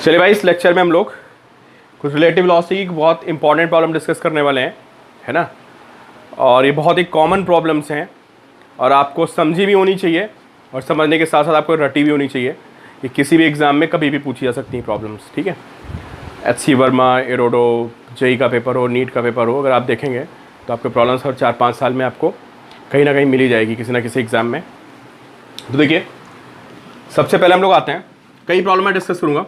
चलिए भाई, इस लेक्चर में हम लोग कुछ रिलेटिव वेलोसिटी की बहुत इंपॉर्टेंट प्रॉब्लम डिस्कस करने वाले हैं, है ना। और ये बहुत ही कॉमन प्रॉब्लम्स हैं और आपको समझी भी होनी चाहिए और समझने के साथ साथ आपको रटी भी होनी चाहिए। ये किसी भी एग्ज़ाम में कभी भी पूछी जा सकती हैं प्रॉब्लम्स, ठीक है। HC वर्मा, एरोडो, जेई का पेपर हो, नीट का पेपर हो, अगर आप देखेंगे तो आपके प्रॉब्लम्स हर 4-5 साल में आपको कहीं ना कहीं मिल ही जाएगी किसी ना किसी एग्ज़ाम में। तो देखिए, सबसे पहले हम लोग आते हैं, कई प्रॉब्लम मैं डिस्कस करूँगा,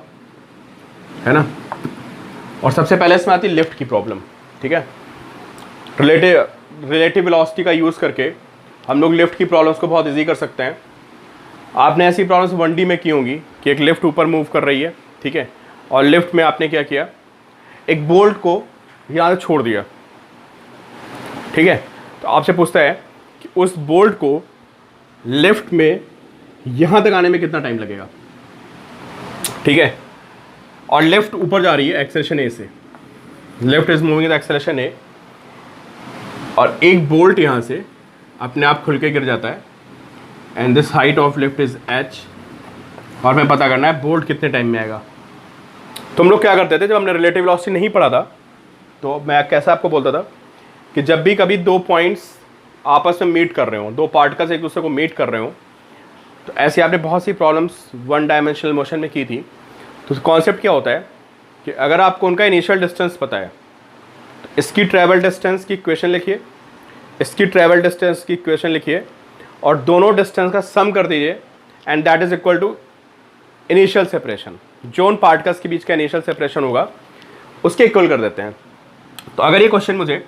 है ना। और सबसे पहले इसमें आती है लिफ्ट की प्रॉब्लम, ठीक है। रिलेटिव वेलोसिटी का यूज़ करके हम लोग लिफ्ट की प्रॉब्लम्स को बहुत इजी कर सकते हैं। आपने ऐसी प्रॉब्लम्स 1D में की होंगी कि एक लिफ्ट ऊपर मूव कर रही है, ठीक है, और लिफ्ट में आपने क्या किया, एक बोल्ट को यहाँ से छोड़ दिया, ठीक है। तो आपसे पूछता है कि उस बोल्ट को लिफ्ट में यहाँ तक आने में कितना टाइम लगेगा, ठीक है। और लिफ्ट ऊपर जा रही है एक्सेलरेशन ए से, lift is moving the acceleration A, और एक बोल्ट यहाँ से अपने आप खुल के गिर जाता है and this height of lift is h, और हमें पता करना है बोल्ट कितने टाइम में आएगा। तो हम लोग क्या करते थे, जब हमने रिलेटिव वेलोसिटी नहीं पढ़ा था तो मैं कैसा आपको बोलता था कि जब भी कभी दो पॉइंट्स आपस में मीट कर रहे हो, दो पार्टिकल्स एक दूसरे को मीट कर रहे हो, तो ऐसे आपने बहुत सी प्रॉब्लम्स 1 डायमेंशनल मोशन में की थी। तो कॉन्सेप्ट क्या होता है कि अगर आपको उनका इनिशियल डिस्टेंस पता है तो इसकी ट्रैवल डिस्टेंस की इक्वेशन लिखिए, इसकी ट्रैवल डिस्टेंस की इक्वेशन लिखिए, और दोनों डिस्टेंस का सम कर दीजिए and that is equal to initial separation. जो उन पार्टिकल्स के बीच का इनिशियल सेपरेशन होगा उसके इक्वल कर देते हैं। तो अगर ये क्वेश्चन मुझे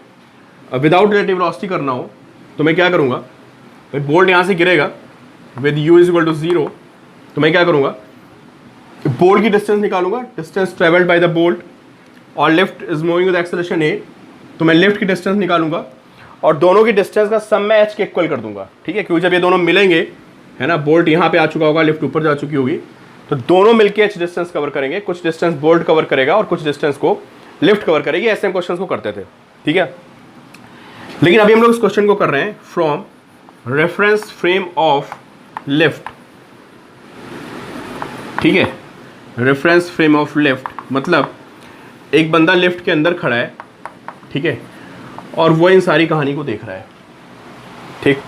विदाउट रिलेटिव वेलोसिटी करना हो तो मैं क्या करूँगा, भाई बोल्ट यहाँ से गिरेगा with u is equal to 0, तो मैं क्या करूँगा, बोल्ट की डिस्टेंस निकालूंगा, distance travelled by the bolt, और lift is moving with acceleration a, तो मैं लिफ्ट की डिस्टेंस निकालूंगा और दोनों की डिस्टेंस का सम मैं h के इक्वल कर दूंगा, ठीक है। क्योंकि जब ये दोनों मिलेंगे, है ना, बोल्ट यहाँ पे आ चुका होगा, लिफ्ट ऊपर जा चुकी होगी, तो दोनों मिलके h डिस्टेंस कवर करेंगे। कुछ डिस्टेंस बोल्ट कवर करेगा और कुछ डिस्टेंस को लिफ्ट कवर करेगी। ऐसे हम क्वेश्चन को करते थे, ठीक है। लेकिन अभी हम लोग इस क्वेश्चन को कर रहे हैं from reference frame of lift, ठीक है। रेफरेंस फ्रेम ऑफ लिफ्ट मतलब एक बंदा लिफ्ट के अंदर खड़ा है, ठीक है, और वो इन सारी कहानी को देख रहा है, ठीक।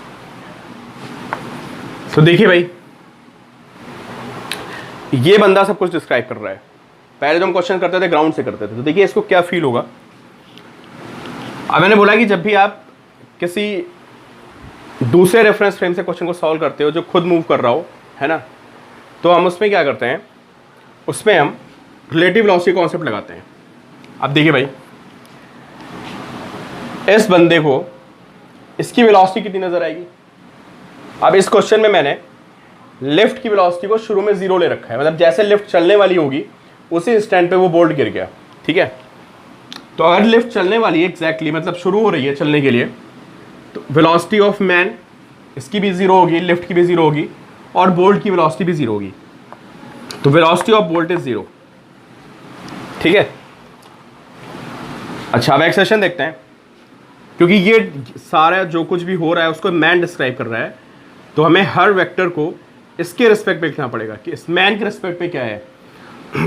तो देखिए भाई, ये बंदा सब कुछ डिस्क्राइब कर रहा है। पहले जो हम क्वेश्चन करते थे ग्राउंड से करते थे, तो देखिए इसको क्या फील होगा। अब मैंने बोला कि जब भी आप किसी दूसरे रेफरेंस फ्रेम से क्वेश्चन को सॉल्व करते हो जो खुद मूव कर रहा हो, है ना, तो हम उसमें क्या करते हैं, उसमें हम रिलेटिव वेलोसिटी कॉन्सेप्ट लगाते हैं। अब देखिए भाई, इस बंदे को इसकी वेलोसिटी कितनी नजर आएगी। अब इस क्वेश्चन में मैंने लिफ्ट की वेलोसिटी को शुरू में 0 ले रखा है, मतलब जैसे लिफ्ट चलने वाली होगी उसी इंस्टेंट पे वो बोल्ट गिर गया, ठीक है। तो अगर लिफ्ट चलने वाली है एग्जैक्टली, मतलब शुरू हो रही है चलने के लिए, तो वेलोसिटी ऑफ मैन इसकी भी 0 होगी, लिफ्ट की भी 0 होगी, और बोल्ट की वेलोसिटी भी 0 होगी। तो वेलोसिटी ऑफ बोल्ट इज 0, ठीक है। अच्छा, अब एक्सेशन देखते हैं, क्योंकि ये सारा जो कुछ भी हो रहा है उसको मैन डिस्क्राइब कर रहा है, तो हमें हर वेक्टर को इसके रिस्पेक्ट पे लिखना पड़ेगा कि इस मैन के रिस्पेक्ट पे क्या है।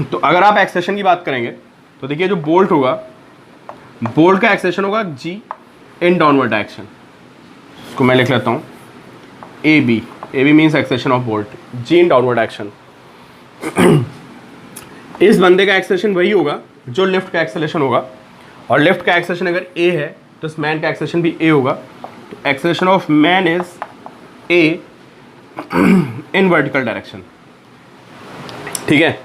तो अगर आप एक्सेशन की बात करेंगे तो देखिए, जो बोल्ट होगा, बोल्ट का एक्सेशन होगा g इन डाउनवर्ड डायरेक्शन। इसको मैं लिख लेता हूँ AB, AB means acceleration of bolt, g in downward direction. इस बंदे का एक्सेलेरेशन वही होगा जो लिफ्ट का एक्सेलेरेशन होगा, और लिफ्ट का एक्सेलेरेशन अगर a है तो इस मैन का एक्सेलेरेशन भी a होगा। तो acceleration of man is a in vertical direction, ठीक है।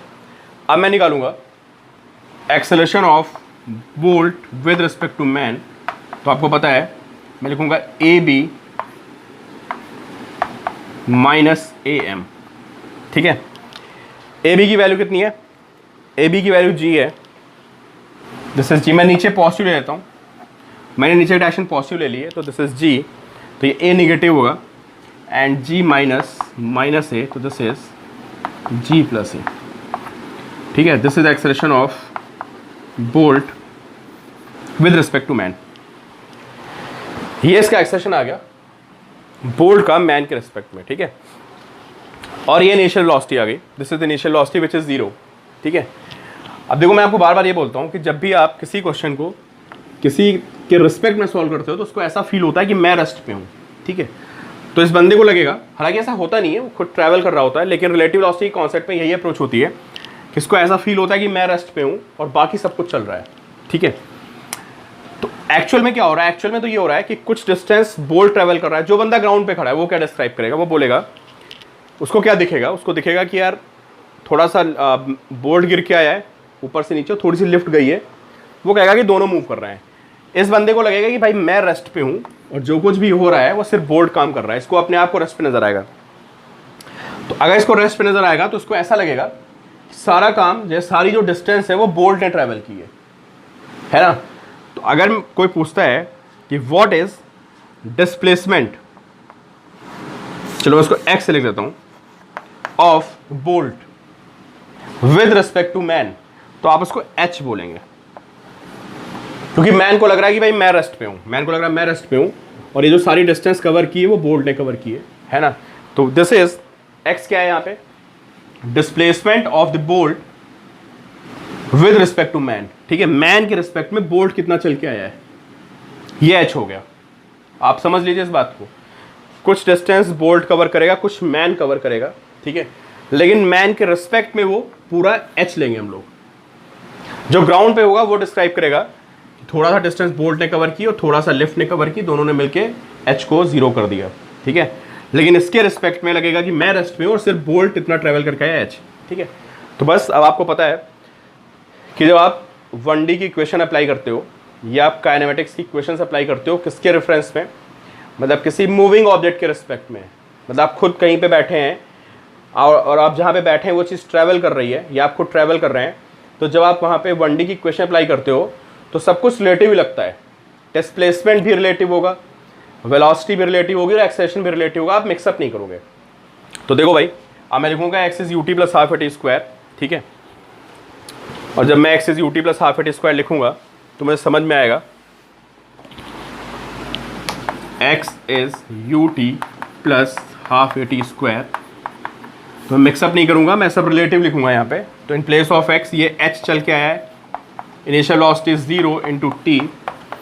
अब मैं निकालूंगा acceleration of bolt with respect to man, तो आपको पता है मैं लिखूंगा AB माइनस AM, ठीक है। AB की वैल्यू कितनी है, AB की वैल्यू g है, दिस इज g। मैं नीचे पॉजिटिव ले लेता हूँ, मैंने नीचे डायरेक्शन पॉजिटिव ले ली है, तो दिस इज g, तो ये a निगेटिव होगा, एंड g माइनस a, तो this is g plus a, ठीक है। This is acceleration of bolt with respect to man. ये इसका एक्सेलेरेशन आ गया बोल्ट का मैन के रिस्पेक्ट में, ठीक है। और ये इनिशियल वेलोसिटी आ गई, this is the initial velocity which is 0, ठीक है। अब देखो मैं आपको बार बार ये बोलता हूँ कि जब भी आप किसी क्वेश्चन को किसी के रिस्पेक्ट में सॉल्व करते हो तो उसको ऐसा फील होता है कि मैं रेस्ट पे हूँ, ठीक है। तो इस बंदे को लगेगा, हालांकि ऐसा होता नहीं है, वो खुद ट्रैवल कर रहा होता है, लेकिन रिलेटिव वेलोसिटी कॉन्सेप्ट में यही अप्रोच होती है कि इसको ऐसा फील होता है कि मैं रेस्ट पे हूँ और बाकी सब कुछ चल रहा है, ठीक है। तो एक्चुअल में क्या हो रहा है, एक्चुअल में तो ये हो रहा है कि कुछ डिस्टेंस बोल्ट ट्रैवल कर रहा है। जो बंदा ग्राउंड पे खड़ा है वो क्या डिस्क्राइब करेगा, वो बोलेगा, उसको क्या दिखेगा, उसको दिखेगा कि यार थोड़ा सा बोल्ट गिर के आया है ऊपर से नीचे, थोड़ी सी लिफ्ट गई है, वो कहेगा कि दोनों मूव कर रहे हैं। इस बंदे को लगेगा कि भाई मैं रेस्ट पे हूँ और जो कुछ भी हो रहा है वो सिर्फ बोल्ट काम कर रहा है, इसको अपने आप को रेस्ट पे नजर आएगा। तो अगर इसको रेस्ट पे नजर आएगा तो उसको ऐसा लगेगा सारा काम, जैसे सारी जो डिस्टेंस है वो बोल्ट ने ट्रैवल की है ना। तो अगर कोई पूछता है कि व्हाट इज डिस्प्लेसमेंट, चलो मैं इसको एक्स लिख देता हूं, of bolt with respect to man, तो आप उसको एच बोलेंगे, क्योंकि मैन को लग रहा है कि भाई मैं रेस्ट पे हूं, मैन को लग रहा है मैं रेस्ट पे हूं और ये जो सारी डिस्टेंस कवर की है वो बोल्ट ने कवर की है ना। तो दिस इज एक्स क्या है यहां पे, displacement of the bolt with respect to man, ठीक है। मैन के रिस्पेक्ट में बोल्ट कितना चल के आया है, ये एच हो गया। आप समझ लीजिए इस बात को, कुछ डिस्टेंस बोल्ट कवर करेगा, कुछ मैन कवर करेगा, ठीक है, लेकिन मैन के रिस्पेक्ट में वो पूरा एच लेंगे हम लोग। जो ग्राउंड पे होगा वो डिस्क्राइब करेगा थोड़ा सा डिस्टेंस बोल्ट ने कवर की और थोड़ा सा लिफ्ट ने कवर की, दोनों ने मिलके एच को 0 कर दिया, ठीक है। लेकिन इसके रिस्पेक्ट में लगेगा कि मैं रेस्ट में हूं और सिर्फ बोल्ट इतना ट्रेवल करके आया एच, ठीक है। तो बस अब आपको पता है कि जब आप 1D की इक्वेशन अप्लाई करते हो या आप काइनेमेटिक्स की इक्वेशन अप्लाई करते हो, किसके रेफरेंस में, मतलब किसी मूविंग ऑब्जेक्ट के रिस्पेक्ट में, मतलब आप खुद कहीं पे बैठे हैं और आप जहाँ पे बैठे हैं वो चीज़ ट्रैवल कर रही है या आप खुद ट्रैवल कर रहे हैं, तो जब आप वहाँ पे 1D की इक्वेशन अप्लाई करते हो तो सब कुछ रिलेटिव ही लगता है। डिस्प्लेसमेंट भी रिलेटिव होगा, वेलोसिटी भी रिलेटिव होगी और एक्सेलरेशन भी रिलेटिव होगा, आप मिक्सअप नहीं करोगे। तो देखो भाई, अब मैं लिखूंगा x is U T plus half A T square, ठीक है। और जब मैं x is U T plus half A T square लिखूंगा तो मुझे समझ में आएगा x is U T plus half A T square. तो मैं मिक्सअप नहीं करूंगा, मैं सब रिलेटिव लिखूंगा यहाँ पे। तो इन प्लेस ऑफ एक्स ये एच चल के आया है, initial velocity is 0 into t,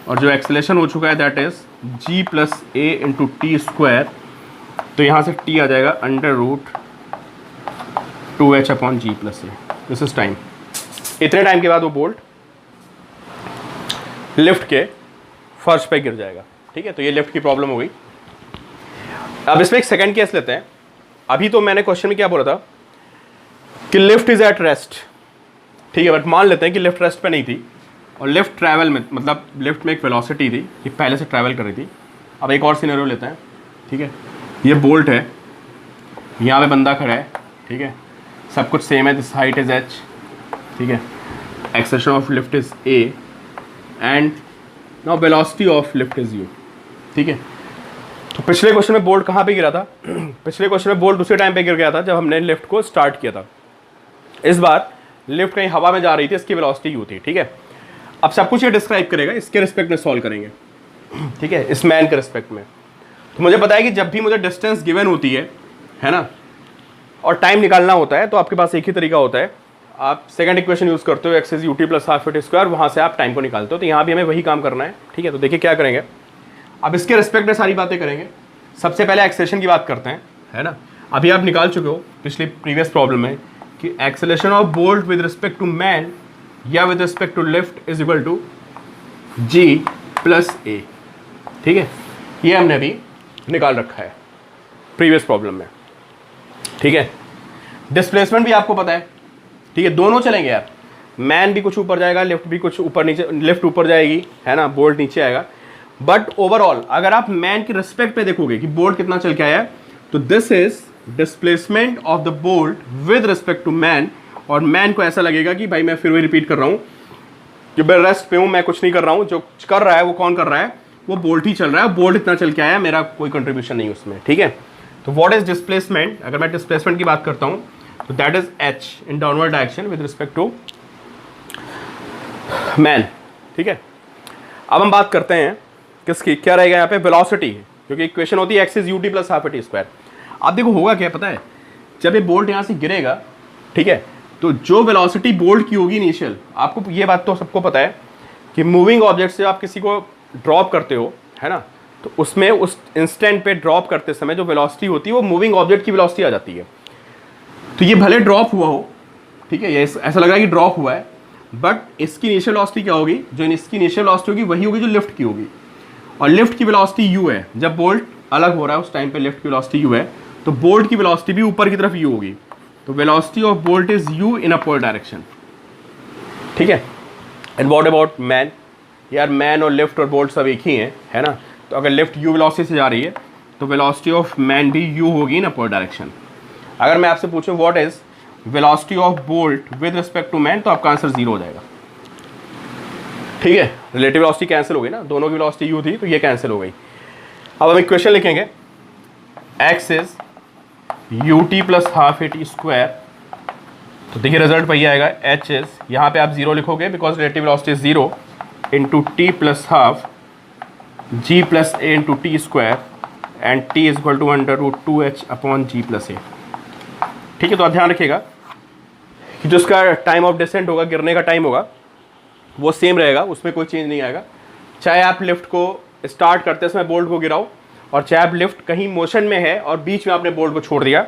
और जो एक्सेलरेशन हो चुका है that is g plus a into t square. तो यहाँ से टी आ जाएगा under root 2h upon g plus a. This is time. इतने टाइम के बाद वो बोल्ट लिफ्ट के फर्श पे गिर जाएगा, ठीक है। तो ये लिफ्ट की प्रॉब्लम हो गई। अब इसमें एक सेकंड केस लेते हैं। अभी तो मैंने क्वेश्चन में क्या बोला था कि लिफ्ट इज एट रेस्ट, ठीक है, बट मान लेते हैं कि लिफ्ट रेस्ट पे नहीं थी और लिफ्ट ट्रैवल में, मतलब लिफ्ट में एक वेलोसिटी थी कि पहले से ट्रैवल कर रही थी। अब एक और सिनेरियो लेते हैं, ठीक है। ये बोल्ट है, यहाँ पे बंदा खड़ा है, ठीक है, सब कुछ सेम है, दिस हाइट इज एच, ठीक है, acceleration of lift is A and now velocity of lift is you, ठीक है। तो पिछले क्वेश्चन में बोल्ट कहाँ पे गिरा था पिछले क्वेश्चन में बोल्ट उसी टाइम पे गिर गया था जब हमने लिफ्ट को स्टार्ट किया था। इस बार लिफ्ट कहीं हवा में जा रही थी, इसकी वेलोसिटी यू थी, ठीक है। अब सब कुछ ये डिस्क्राइब करेगा, इसके रिस्पेक्ट में सॉल्व करेंगे, ठीक है, इस मैन के रिस्पेक्ट में। तो मुझे पता है कि जब भी मुझे डिस्टेंस गिवन होती है ना, और टाइम निकालना होता है, तो आपके पास एक ही तरीका होता है, आप सेकंड इक्वेशन यूज़ करते हो, x is U T plus half A T square, वहाँ से आप टाइम को निकालते हो। तो यहाँ भी हमें वही काम करना है, ठीक है। तो देखिए क्या करेंगे, अब इसके रिस्पेक्ट में सारी बातें करेंगे। सबसे पहले एक्सेलरेशन की बात करते हैं, है ना। अभी आप निकाल चुके हो पिछली प्रीवियस प्रॉब्लम में कि acceleration of bolt with respect to man या with respect to lift is equal to G plus A, ठीक है। ये हमने अभी निकाल रखा है प्रीवियस प्रॉब्लम में, ठीक है। डिस्प्लेसमेंट भी आपको पता है, ठीक है, दोनों चलेंगे यार, मैन भी कुछ ऊपर जाएगा, लिफ्ट भी कुछ ऊपर नीचे, लिफ्ट ऊपर जाएगी, है ना, बोल्ट नीचे आएगा। बट ओवरऑल अगर आप मैन की रिस्पेक्ट पे देखोगे कि बोल्ट कितना चल के आया है, तो this is displacement of the bolt with respect to man. और मैन को ऐसा लगेगा कि भाई मैं फिर वही रिपीट कर रहा हूं कि मैं रेस्ट पे हूं, मैं कुछ नहीं कर रहा हूं, जो कर रहा है वो कौन कर रहा है, वो बोल्ट ही चल रहा है, बोल्ट इतना चल के आया, मेरा कोई कंट्रीब्यूशन नहीं उसमें, ठीक है। तो व्हाट इज डिस्प्लेसमेंट, अगर मैं डिस्प्लेसमेंट की बात करता हूं तो that is h in downward direction with respect to man, ठीक है। अब हम बात करते हैं किसकी, क्या रहेगा यहाँ पे, वेलोसिटी, क्योंकि इक्वेशन होती है x is U T plus half A T square. आप देखो होगा क्या पता है, जब ये बोल्ट यहाँ से गिरेगा, ठीक है, तो जो वेलोसिटी बोल्ट की होगी इनिशियल, आपको ये बात तो सबको पता है कि मूविंग ऑब्जेक्ट से आप किसी को ड्रॉप करते हो, है ना, तो उसमें उस इंस्टेंट पे ड्रॉप करते समय जो वेलोसिटी होती है वो मूविंग ऑब्जेक्ट की वेलोसिटी आ जाती है। तो ये भले ड्रॉप हुआ हो, ठीक है, ये ऐसा लग रहा है कि ड्रॉप हुआ है, बट इसकी इनिशियल वेलोसिटी क्या होगी, जो इसकी इनिशियल वेलोसिटी होगी वही होगी जो लिफ्ट की होगी, और लिफ्ट की वेलोसिटी u है। जब बोल्ट अलग हो रहा है उस टाइम पे लिफ्ट की वेलोसिटी u है, तो बोल्ट की वेलोसिटी भी ऊपर की तरफ u होगी। तो velocity of bolt is u in upward direction, ठीक है। एंड व्हाट अबाउट मैन, यार मैन और लिफ्ट और बोल्ट सब एक ही हैं, है ना। तो अगर लिफ्ट u वेलोसिटी से जा रही है तो वेलोसिटी ऑफ मैन भी u होगी इन अपवर्ड डायरेक्शन। अगर मैं आपसे पूछूं what is velocity of bolt with respect to man, तो आपका आंसर 0 हो जाएगा, ठीक है। रिलेटिव वेलोसिटी कैंसिल हो गई ना, दोनों की वेलोसिटी u थी तो ये कैंसिल हो गई। अब हम इक्वेशन लिखेंगे, x is ut plus half at square. तो देखिए रिजल्ट वही आएगा, h इज, यहाँ पे आप 0 लिखोगे because relative velocity is 0 into t plus half g plus a into t square and t is equal to √2h upon g plus a, ठीक है। तो आप ध्यान रखिएगा कि जो उसका टाइम ऑफ डिसेंट होगा, गिरने का टाइम होगा, वो सेम रहेगा, उसमें कोई चेंज नहीं आएगा। चाहे आप लिफ्ट को स्टार्ट करते समय बोल्ट को गिराओ, और चाहे आप लिफ्ट कहीं मोशन में है और बीच में आपने बोल्ट को छोड़ दिया,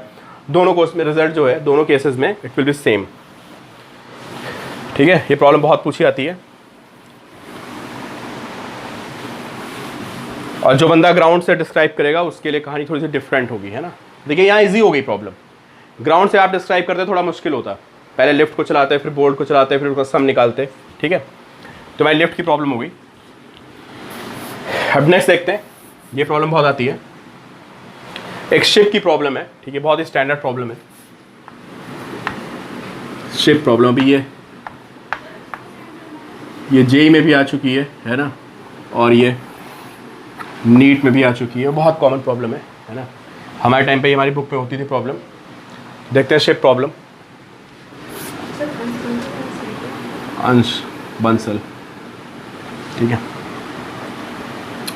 दोनों को उसमें रिजल्ट जो है दोनों केसेस में इट विल बी सेम, ठीक है। ये प्रॉब्लम बहुत पूछी आती है, और जो बंदा ग्राउंड से डिस्क्राइब करेगा उसके लिए कहानी थोड़ी सी डिफरेंट होगी, है ना। देखिए यहाँ इजी हो गई प्रॉब्लम, ग्राउंड से आप डिस्क्राइब करते थोड़ा मुश्किल होता, पहले लिफ्ट को चलाते फिर बोल्ट को चलाते फिर उसका सम निकालते, ठीक है। तो भाई लिफ्ट की प्रॉब्लम हो गई। अब नेक्स्ट देखते हैं, ये प्रॉब्लम बहुत आती है, एक शिप की प्रॉब्लम है, ठीक है, बहुत ही स्टैंडर्ड प्रॉब्लम है शिप प्रॉब्लम। अभी ये जेई में भी आ चुकी है ना, और ये नीट में भी आ चुकी है, बहुत कॉमन प्रॉब्लम है ना। हमारे टाइम पे हमारी बुक में होती थी प्रॉब्लम। देखते हैं शिप प्रॉब्लम, अंश बंसल, ठीक है।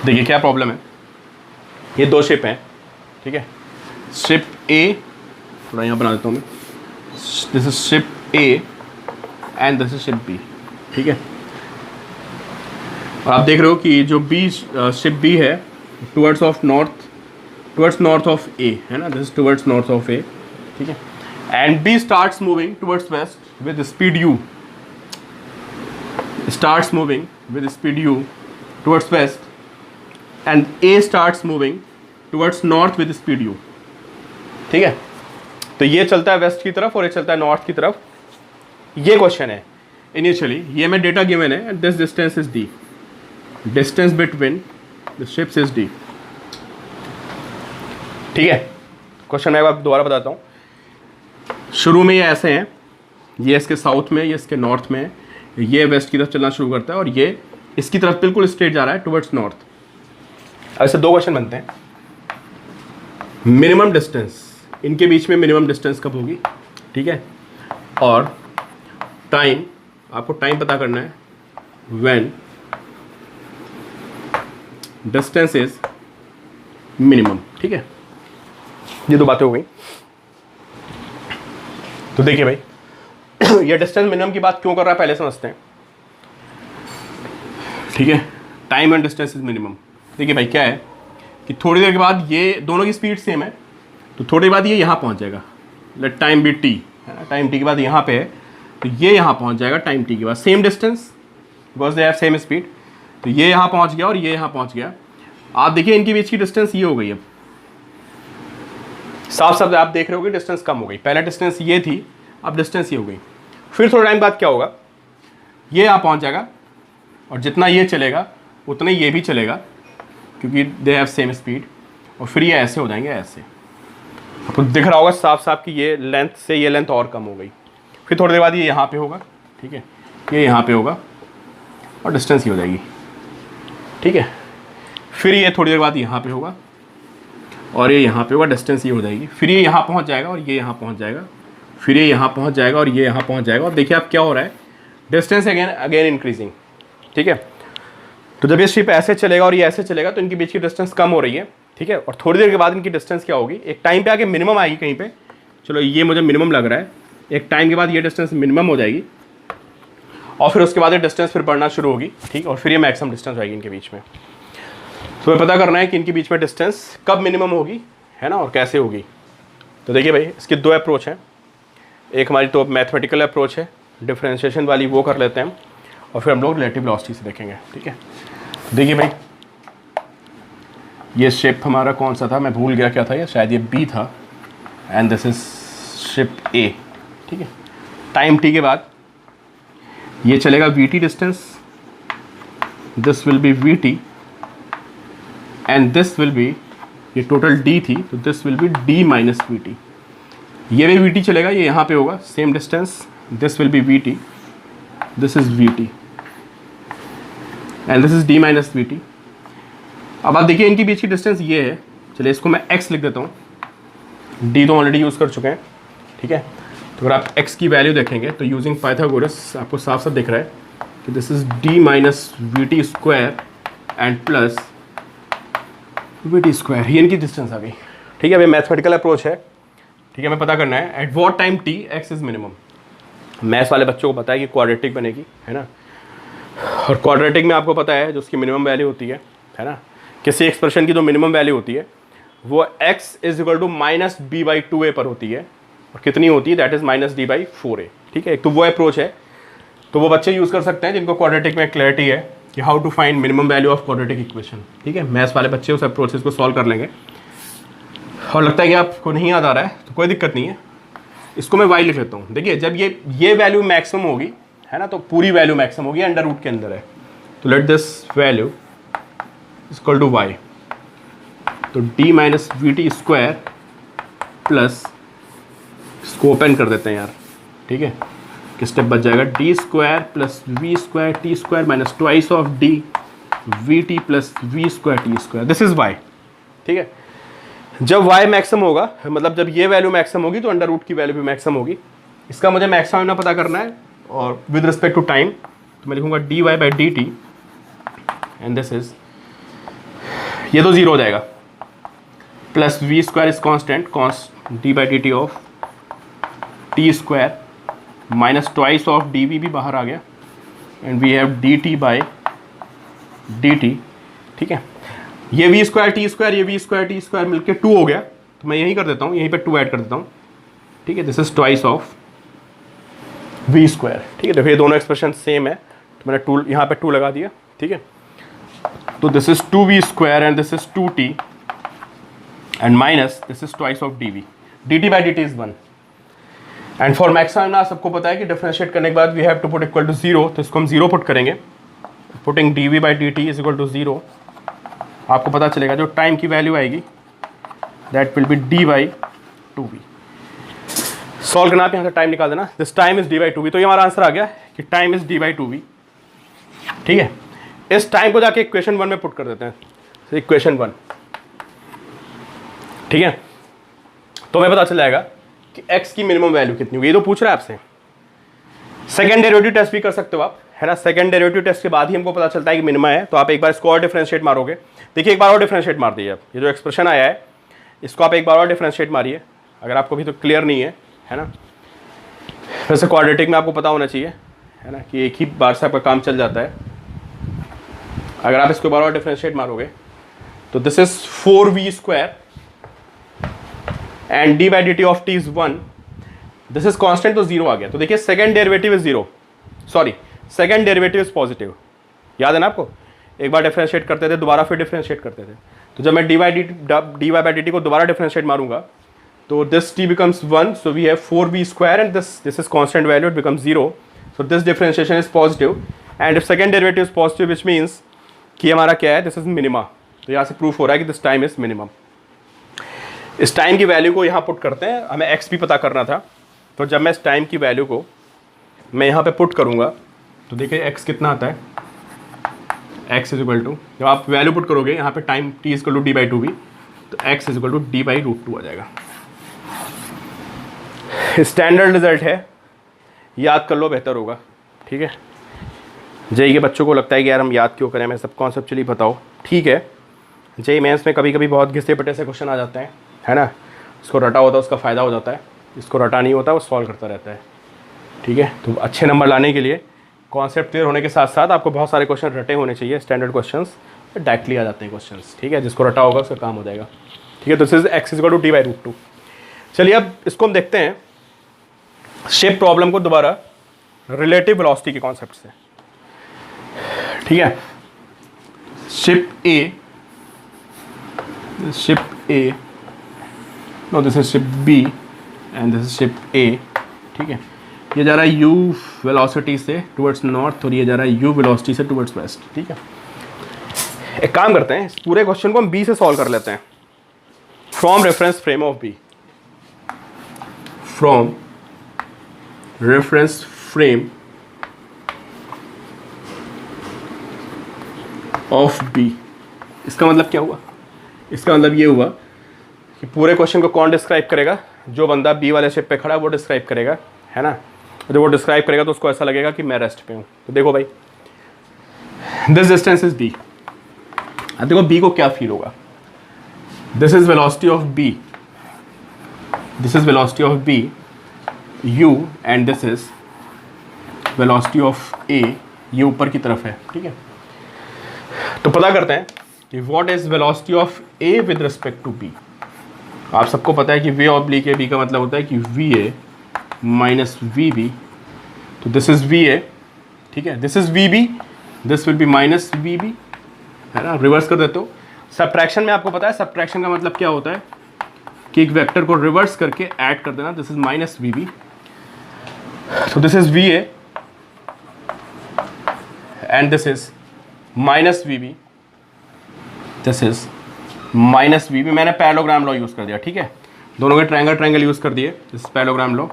देखिए क्या प्रॉब्लम है, ये दो शिप हैं, ठीक है। शिप ए, थोड़ा यहाँ बना देता हूँ मैं, this is ship A and this is ship B, ठीक है। और आप देख रहे हो कि जो बी शिप बी है टुवर्ड्स नॉर्थ ऑफ ए, है ना, this is towards north of A, ठीक है। And B starts moving towards west with speed u, starts moving with speed u towards west, and A starts moving towards north with speed u, ठीक है। तो ये चलता है waste की तरफ और ये चलता है नॉर्थ की तरफ। ये क्वेश्चन है इनिशियली, ये में डेटा गिवन है, and this distance is d, distance between the ships is d, ठीक है। क्वेश्चन मैं आपको दोबारा बताता हूँ। शुरू में ये ऐसे हैं, ये इसके साउथ में, ये इसके नॉर्थ में है, ये वेस्ट की तरफ चलना शुरू करता है और ये इसकी तरफ बिल्कुल स्ट्रेट जा रहा है टुवर्ड्स नॉर्थ। अब ऐसे दो क्वेश्चन बनते हैं, मिनिमम डिस्टेंस, इनके बीच में मिनिमम डिस्टेंस कब होगी, ठीक है, और टाइम, आपको टाइम पता करना है व्हेन डिस्टेंस इज मिनिमम, ठीक है। ये दो बातें हो गई। तो देखिए भाई ये डिस्टेंस मिनिमम की बात क्यों कर रहा है पहले समझते हैं, ठीक है। Time and distance is minimum. देखिए भाई क्या है कि थोड़ी देर के बाद ये दोनों की स्पीड सेम है, तो थोड़ी देर बाद ये यहाँ पहुँच जाएगा, लेट टाइम बी टी, है ना, टाइम टी के बाद यहाँ पे है, तो ये यहाँ पहुँच जाएगा टाइम टी के बाद, same distance because they have same speed. तो ये यहाँ पहुँच गया और ये यहाँ पहुँच गया। आप देखिए इनके बीच की डिस्टेंस ये हो गई, अब साफ साफ आप देख रहे हो कि डिस्टेंस कम हो गई, पहले डिस्टेंस ये थी, अब डिस्टेंस ये हो गई। फिर थोड़ा टाइम बाद क्या होगा, ये यहाँ पहुँच जाएगा और जितना ये चलेगा उतना ये भी चलेगा क्योंकि दे हैव सेम स्पीड, और फिर ये ऐसे हो जाएंगे, ऐसे आपको दिख रहा होगा साफ साफ कि ये लेंथ से ये लेंथ और कम हो गई। फिर थोड़ी देर बाद ये यहाँ पे होगा, ठीक है, ये यहाँ पे होगा और डिस्टेंस ये हो जाएगी, ठीक है। फिर ये थोड़ी देर बाद यहाँ पे होगा और ये यहाँ पे होगा, डिस्टेंस ये हो जाएगी। फिर ये यहाँ पहुँच जाएगा और ये यहाँ पहुँच जाएगा, फिर ये यहाँ पहुँच जाएगा और ये यहाँ पहुँच जाएगा। और देखिए अब क्या हो रहा है, डिस्टेंस अगेन इंक्रीजिंग, ठीक है। तो जब ये शिप ऐसे चलेगा और ये ऐसे चलेगा तो इनके बीच की डिस्टेंस कम हो रही है, ठीक है। और थोड़ी देर के बाद इनकी डिस्टेंस क्या होगी, एक टाइम पे आके मिनिमम आएगी कहीं पे, चलो ये मुझे मिनिमम लग रहा है, एक टाइम के बाद ये डिस्टेंस मिनिमम हो जाएगी और फिर उसके बाद ये डिस्टेंस फिर बढ़ना शुरू होगी, ठीक, और फिर ये मैक्सिमम डिस्टेंस आएगी इनके बीच में। तो हमें पता करना है कि इनके बीच में डिस्टेंस कब मिनिमम होगी, है ना, और कैसे होगी। तो देखिए भाई, इसके दो अप्रोच हैं। एक हमारी तो मैथमेटिकल अप्रोच है, डिफरेंशिएशन वाली, वो कर लेते हैं, और फिर हम लोग रिलेटिव वेलोसिटी से देखेंगे, ठीक है। देखिए भाई, ये शेप हमारा कौन सा था, मैं भूल गया क्या था, ये शायद ये बी था, एंड दिस इज शेप ए, ठीक है। टाइम टी के बाद ये चलेगा we T distance, this will be we T, and this will be, ये टोटल डी थी तो this will be D minus v T. ये भी वी टी चलेगा, ये यहाँ पे होगा same distance, this will be we T, this is we T, and this is D minus v T. अब आप देखिए इनके बीच की डिस्टेंस ये है, चलिए इसको मैं x लिख देता हूँ, d तो ऑलरेडी यूज़ कर चुके हैं, ठीक है। तो अगर आप x की वैल्यू देखेंगे तो यूजिंग पाइथागोरस आपको साफ साफ दिख रहा है कि this is d minus v t square and plus we t square, ये इनकी डिस्टेंस आ गई, ठीक है। भाई मैथमेटिकल अप्रोच है, ठीक है। हमें पता करना है at what time t x is minimum. Maths वाले बच्चों को पता है कि क्वाड्रेटिक बनेगी, है ना, और क्वाड्रेटिक में आपको पता है जो उसकी मिनिमम वैल्यू होती है ना, किसी एक्सप्रेशन की जो मिनिमम वैल्यू होती है वो x is equal to minus B by two A पर होती है, और कितनी होती है, that is minus D by four A, ठीक है। एक तो वो अप्रोच है, तो वो बच्चे यूज़ कर सकते हैं जिनको क्वाड्रेटिक में क्लैरिटी है कि how to find minimum value of quadratic equation, ठीक है। मैथ्स वाले बच्चे उस अप्रोचेस को सॉल्व कर लेंगे। और लगता है कि आपको नहीं याद आ रहा है तो कोई दिक्कत नहीं है, इसको मैं y लिख लेता हूँ। देखिए जब ये वैल्यू मैक्सिमम होगी, है ना, तो पूरी वैल्यू मैक्सिमम होगी, अंडर रूट के अंदर है, तो let this value is equal to y, तो d minus v t square plus, इसको ओपन कर देते हैं यार, ठीक है, कि स्टेप बच जाएगा, d square plus v square t square minus twice of d v t plus v square t square, this is y, ठीक है। जब y मैक्सिमम होगा, मतलब जब ये वैल्यू मैक्सिमम होगी तो अंडर रूट की वैल्यू भी मैक्सिमम होगी। इसका मुझे मैक्सिमम ना पता करना है, और विद रिस्पेक्ट टू टाइम तो मैं लिखूंगा d y by d t, and this is, ये तो जीरो हो जाएगा, plus v square is constant, cons d by d t of t square minus twice of d v भी बाहर आ गया, and we have d t by d t, ठीक है। ये वी स्क्वायर टी स्क्वायर, ये वी स्क्वायर टी स्क्वायर मिलकर two हो गया, तो मैं यही कर देता हूँ, यहीं पे टू ऐड कर देता हूँ, ठीक है। This is twice of v square, ठीक है। देखो ये दोनों एक्सप्रेशन सेम है, तो मैंने टू यहाँ पे टू लगा दिया, ठीक है। तो this is two v square and this is two t, and minus this is twice of d v, d t by d t is one, and for maximum ना सबको पता है कि डिफरेंशिएट करने के बाद we have to put equal to zero, तो इसको हम जीरो पुट करेंगे, putting d v by d t is equal to zero. आपको पता चलेगा जो टाइम की वैल्यू आएगी that will be d by two v. Solve करना, आप यहाँ से टाइम निकाल देना, this time is d by two v. तो ये हमारा आंसर आ गया कि time is d by two v, ठीक है। इस टाइम को जाके इक्वेशन वन में पुट कर देते हैं, इक्वेशन वन, ठीक है। तो हमें पता चल जाएगा कि x की मिनिमम वैल्यू कितनी होगी, ये तो पूछ रहा है आपसे। सेकंड डेरिवेटिव टेस्ट भी कर सकते हो आप, है ना। सेकंड डेरिवेटिव टेस्ट के बाद ही हमको पता चलता है कि मिनिमा है, तो आप एक बार इसको और डिफरेंशिएट मारोगे। देखिए एक बार और डिफरेंशिएट मार दीजिए आप, ये जो एक्सप्रेशन आया है इसको आप एक बार और डिफरेंशिएट मारिए, अगर आपको भी तो क्लियर नहीं है ना। वैसे क्वाड्रेटिक में आपको पता होना चाहिए, है ना, कि एक ही बार से आपका काम चल जाता है। अगर आप इसको बार और डिफरेंशिएट मारोगे तो this is four v square and d by d t of t is one, this is constant, तो जीरो आ गया। तो देखिए second derivative is zero, sorry second derivative is positive, याद है ना आपको। एक बार डिफरेंशिएट करते थे, दोबारा फिर डिफरेंशिएट करते थे, तो जब मैं d y by d t को दोबारा डिफरेंशिएट मारूंगा तो this t becomes one, so we have four v square and this is constant value, it becomes zero, so this differentiation is positive, and if second derivative is positive which means कि हमारा क्या है, this is minima. तो यहाँ से proof हो रहा है कि दिस टाइम इज मिनिमम। इस टाइम की वैल्यू को यहाँ पुट करते हैं, हमें एक्स भी पता करना था, तो जब मैं इस टाइम की वैल्यू को मैं यहाँ पे पुट करूँगा तो देखिए एक्स कितना आता है, एक्स इज इक्वल टू, जब आप वैल्यू पुट करोगे यहाँ पे time T is equal to D by two भी, तो X is equal to D by root two आ जाएगा। स्टैंडर्ड रिजल्ट है, याद कर लो बेहतर होगा, ठीक है। जेई के बच्चों को लगता है कि यार हम याद क्यों करें, मैं सब कॉन्सेप्चुअली बताओ, ठीक है। जेई मेंस में कभी कभी बहुत घिसे पिटे से क्वेश्चन आ जाते हैं, है ना, उसको रटा होता है, उसका फ़ायदा हो जाता है, इसको रटा नहीं होता, वो सॉल्व करता रहता है, ठीक है। तो अच्छे नंबर लाने के लिए कॉन्सेप्ट क्लियर होने के साथ साथ आपको बहुत सारे क्वेश्चन रटे होने चाहिए, स्टैंडर्ड क्वेश्चंस डायरेक्टली आ जाते हैं क्वेश्चंस, ठीक है। जिसको रटा होगा उसका काम हो जाएगा, ठीक है। तो दिस इज x = d/√2। चलिए अब इसको हम देखते हैं शेप प्रॉब्लम को दोबारा रिलेटिव वेलोसिटी के कॉन्सेप्ट से, ठीक है। Ship A, no this is ship B and this is ship A, ठीक है। ये जा रहा है u वेलोसिटी से टुवर्ड्स नॉर्थ और ये जा रहा है u वेलोसिटी से टुवर्ड्स वेस्ट, ठीक है। एक काम करते हैं, इस पूरे क्वेश्चन को हम B से सॉल्व कर लेते हैं। From reference frame of B, from reference frame of B। इसका मतलब क्या हुआ? इसका मतलब ये हुआ कि पूरे क्वेश्चन को कौन डिस्क्राइब करेगा? जो बंदा B वाले शिप पे खड़ा है वो डिस्क्राइब करेगा, है ना। जब वो डिस्क्राइब करेगा तो उसको ऐसा लगेगा कि मैं रेस्ट पे हूँ। तो देखो भाई, दिस डिस्टेंस इज D। अब देखो B को क्या फील होगा। This is velocity of B, this is velocity of B u and this is velocity of A, ये ऊपर की तरफ है, ठीक है। तो पता करते हैं कि what is velocity of A with respect to B। आप सबको पता है कि V ऑब्लिक A B का मतलब होता है कि VA माइनस VB। तो दिस इज VA, ठीक है, this is VB, this will be minus VB, है ना। रिवर्स कर देते हो। सब्ट्रैक्शन में आपको पता है सब्ट्रैक्शन का मतलब क्या होता है कि एक वेक्टर को रिवर्स करके ऐड कर देना। This is minus VB, so this is VA and this is minus VB, this is minus VB। मैंने पैरेललोग्राम लॉ यूज कर दिया, ठीक है। दोनों के ट्रायंगल यूज कर दिए, this parallelogram law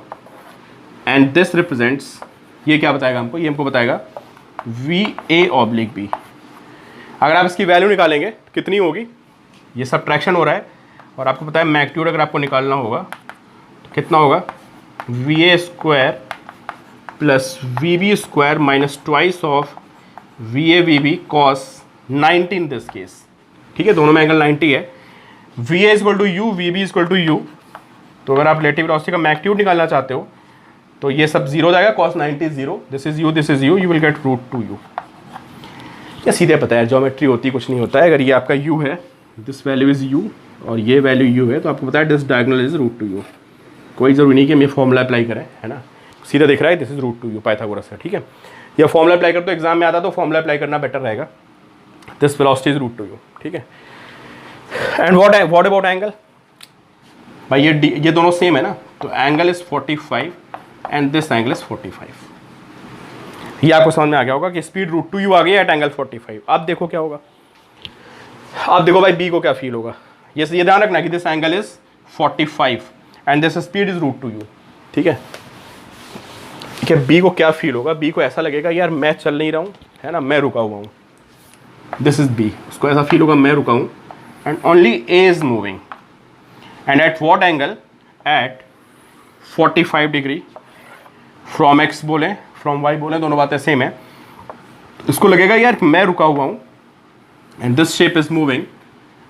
and this represents, ये क्या बताएगा हमको? ये हमको बताएगा VA ऑब्लिक B। अगर आप इसकी वैल्यू निकालेंगे कितनी होगी? ये सब्ट्रैक्शन हो रहा है और आपको पता है मैग्नीट्यूड अगर आपको निकालना होगा तो कितना होगा? VA square plus VB square minus twice of VA VB cos 90 in this case, ठीक है। दोनों में एंगल 90 है। VA = U, VB = U। तो अगर आप रिलेटिव वेलोसिटी का मैग्नीट्यूड निकालना चाहते हो तो ये सब जीरो जाएगा, cos 90 0, this is U, this is U, you will get √2U। या सीधे पता है, ज्योमेट्री होती कुछ नहीं होता है। अगर ये आपका U है, दिस वैल्यू इज U और ये वैल्यू U है, तो आपको पता है दिस डायगोनल इज √2U। कोई ज़रूरी नहीं कि हम ये फॉर्मूला अप्लाई करें, है ना। सीधा दिख रहा है, दिस इज √2U पाइथागोरस है, ठीक है। या फॉर्मूला अप्लाई कर तो एग्जाम में आता तो फॉर्मूला अप्लाई करना बेटर रहेगा। दिस वेलोसिटी इज √2U, ठीक है। And what about angle? भाई ये दोनों सेम है ना, तो angle is 45 and this angle is 45। ये आपको समझ में आ गया होगा कि स्पीड √2U आ गई एट एंगल 45। अब देखो क्या होगा। अब देखो भाई B को क्या फील होगा। ये ध्यान रखना कि this angle is 45 and this speed is √2U, ठीक है। कि B को क्या फील होगा? B को ऐसा लगेगा यार मैं चल नहीं रहा हूँ, है ना, मैं रुका हुआ हूँ। दिस इज B, उसको ऐसा फील होगा मैं रुका हूँ and only A is moving and at what angle? At 45 degree. From X बोले फ्रॉम Y बोले, दोनों बातें सेम है। इसको लगेगा यार मैं रुका हुआ हूँ and this shape is moving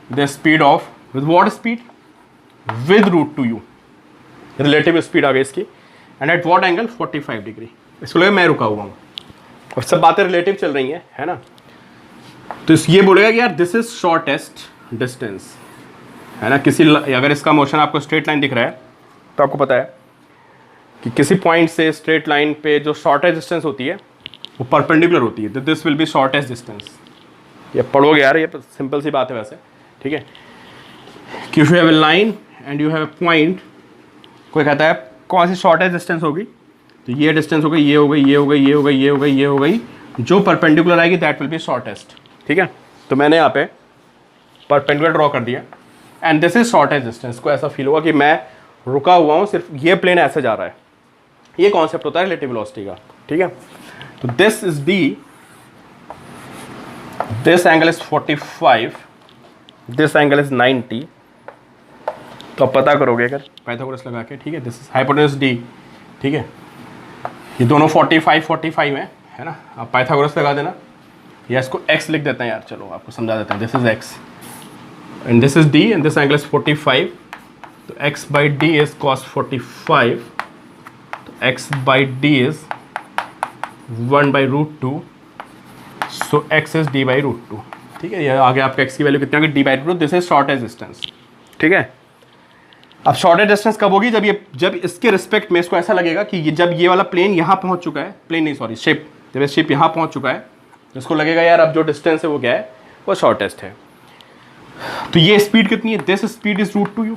the speed of with what speed? With √2U, relative speed आ गई इसकी। And at what angle? 45 degree. इसको लगे मैं रुका हुआ हूँ और सब बातें रिलेटिव चल रही हैं, है ना। तो ये बोलेगा कि यार दिस इज शॉर्टेस्ट डिस्टेंस, है ना। अगर इसका मोशन आपको स्ट्रेट लाइन दिख रहा है तो आपको पता है कि किसी पॉइंट से स्ट्रेट लाइन पे जो शॉर्टेस्ट डिस्टेंस होती है वो परपेंडिकुलर होती है। तो this will be shortest distance. ये पढ़ोगे यार, ये सिंपल सी बात है वैसे, ठीक है। कि if you have a line and you have a point, कोई कहता है कौन सी शॉर्टेस्ट डिस्टेंस होगी? तो ये डिस्टेंस हो गई, ये हो गई, ये हो गई, ये हो गई, ये हो गई, ये हो गई। जो परपेंडिकुलर आएगी दैट विल बी शॉर्टेस्ट, ठीक है। तो मैंने यहाँ पे परपेंडिकुलर ड्रॉ कर दिया and this is shortest distance. को ऐसा फील होगा कि मैं रुका हुआ हूँ, सिर्फ ये प्लेन ऐसे जा रहा है। ये कॉन्सेप्ट होता है रिलेटिव वेलोसिटी का, ठीक है। तो this is D, this angle is 45, this angle is 90। तो आप पता करोगे अगर पाइथागोरस लगा के, ठीक है। दिस इज हाइपोटेन्यूज D, ठीक है। ये दोनों 45 है ना। आप पाइथागोरस लगा देना या इसको x लिख देते हैं यार, चलो आपको समझा देते हैं। This is x and this is D and this angle is 45 तो x by D is cos 45, तो x by D is 1/√2, so x is d by √2। ठीक है, ये आगे आपका x की वैल्यू कितनी होगी, d by √2। This is shortage distance. ठीक है, अब शॉर्टेज डिस्टेंस कब होगी, जब इसके रिस्पेक्ट में इसको ऐसा लगेगा कि जब ये वाला प्लेन यहाँ पहुँच चुका है, प्लेन नहीं सॉरी शिप, जब ये शिप यहाँ पहुँच चुका है, इसको लगेगा यार अब जो डिस्टेंस है वो क्या है, वो शॉर्टेस्ट है। तो ये स्पीड कितनी है, दिस स्पीड इज √2u।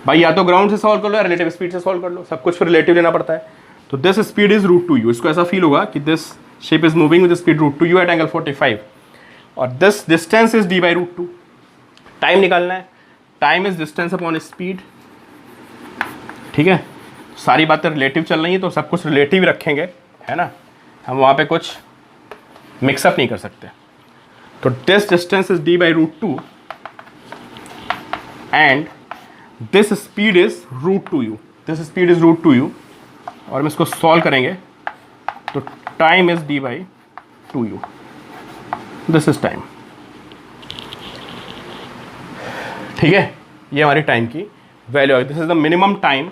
भाई या तो ग्राउंड से सॉल्व कर लो या रिलेटिव स्पीड से सॉल्व कर लो, सब कुछ फिर रिलेटिव लेना पड़ता है। तो दिस स्पीड इज √2u, इसको ऐसा फील होगा कि this ship is moving with speed √2u at angle 45, और this distance is d by √2। Time निकालना है, time is distance upon speed. ठीक है, सारी बातें रिलेटिव चल रही हैं तो सब कुछ रिलेटिव रखेंगे, है ना, हम वहाँ पे कुछ मिक्सअप नहीं कर सकते। तो this distance is d by √2 and this speed is √2u, this speed is √2u, और हम इसको सॉल्व करेंगे तो time is d by 2u, this is time. ठीक है, ये हमारी टाइम की वैल्यू है, this is the minimum time